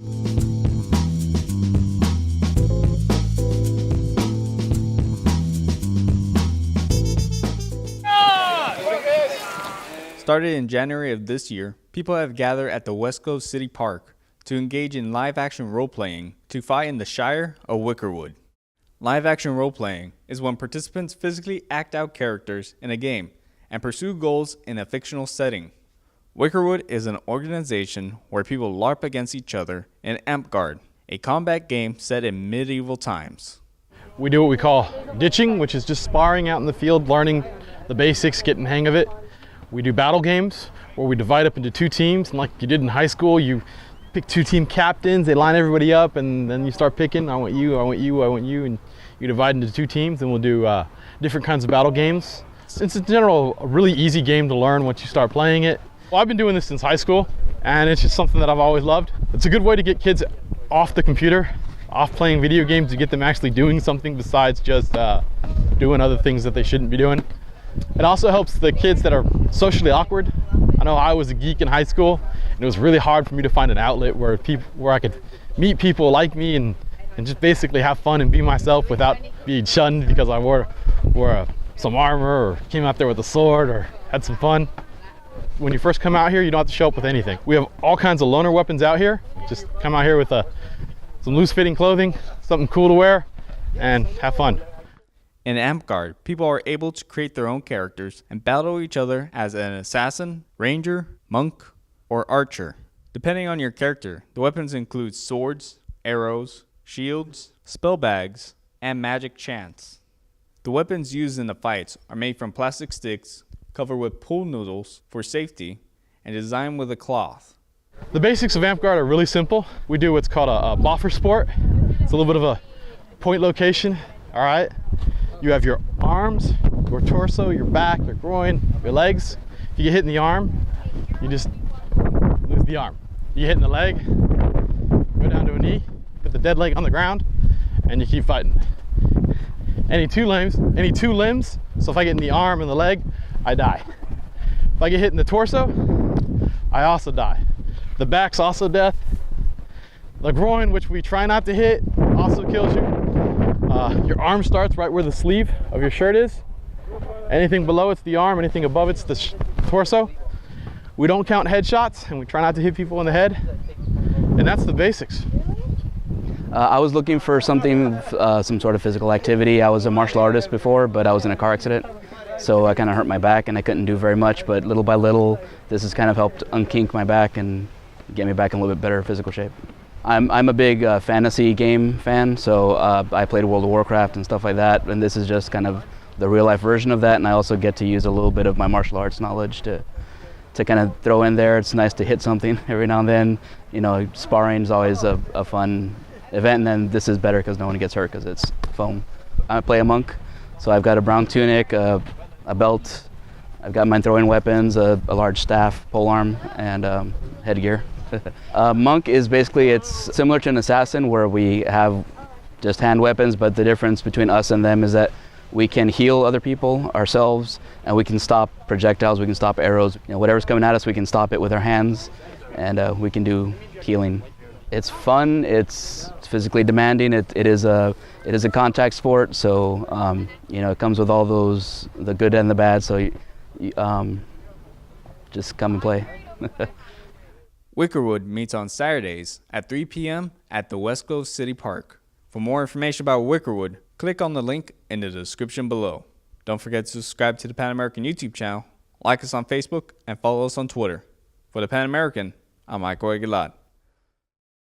Started in January of this year, people have gathered at the Weslaco City Park to engage in live-action role-playing to fight in the Shire of Wickerwood. Live-action role-playing is when participants physically act out characters in a game and pursue goals in a fictional setting. Wickerwood is an organization where people LARP against each other in Amtgard, a combat game set in medieval times. We do what we call ditching, which is just sparring out in the field, learning the basics, getting the hang of it. We do battle games where we divide up into two teams, and like you did in high school, you pick two team captains, they line everybody up, and then you start picking, I want you, I want you, I want you, and you divide into two teams, and we'll do different kinds of battle games. It's in general a really easy game to learn once you start playing it. Well, I've been doing this since high school, and it's just something that I've always loved. It's a good way to get kids off the computer, off playing video games, to get them actually doing something besides just doing other things that they shouldn't be doing. It also helps the kids that are socially awkward. I know I was a geek in high school, and it was really hard for me to find an outlet where I could meet people like me and just basically have fun and be myself without being shunned because I wore some armor or came out there with a sword or had some fun. When you first come out here, you don't have to show up with anything. We have all kinds of loaner weapons out here. Just come out here with some loose-fitting clothing, something cool to wear, and have fun. In Amtgard, people are able to create their own characters and battle each other as an assassin, ranger, monk, or archer. Depending on your character, the weapons include swords, arrows, shields, spell bags, and magic chants. The weapons used in the fights are made from plastic sticks, covered with pool noodles for safety, and designed with a cloth. The basics of Amtgard are really simple. We do what's called a boffer sport. It's a little bit of a point location, all right? You have your arms, your torso, your back, your groin, your legs. If you get hit in the arm, you just lose the arm. You get hit in the leg, go down to a knee, put the dead leg on the ground, and you keep fighting. Any two limbs, so if I get in the arm and the leg, I die. If I get hit in the torso, I also die. The back's also death. The groin, which we try not to hit, also kills you. Your arm starts right where the sleeve of your shirt is. Anything below it's the arm, anything above it's the torso. We don't count headshots, and we try not to hit people in the head. And that's the basics. I was looking for something, some sort of physical activity. I was a martial artist before, but I was in a car accident. So I kind of hurt my back and I couldn't do very much, but little by little, this has kind of helped unkink my back and get me back in a little bit better physical shape. I'm a big fantasy game fan, so I played World of Warcraft and stuff like that, and this is just kind of the real life version of that, and I also get to use a little bit of my martial arts knowledge to kind of throw in there. It's nice to hit something every now and then. You know, sparring is always a fun event, and then this is better because no one gets hurt because it's foam. I play a monk, so I've got a brown tunic, a belt, I've got my throwing weapons, a large staff, polearm, and headgear. Monk is basically, it's similar to an assassin where we have just hand weapons, but the difference between us and them is that we can heal other people, ourselves, and we can stop projectiles, we can stop arrows. You know, whatever's coming at us, we can stop it with our hands, and we can do healing. It's fun, it's physically demanding, it is a contact sport, so you know, it comes with all those, the good and the bad, so just come and play. Wickerwood meets on Saturdays at 3 p.m. at the Weslaco City Park. For more information about Wickerwood, click on the link in the description below. Don't forget to subscribe to the Pan American YouTube channel, like us on Facebook, and follow us on Twitter. For the Pan American, I'm Michael Aguilar.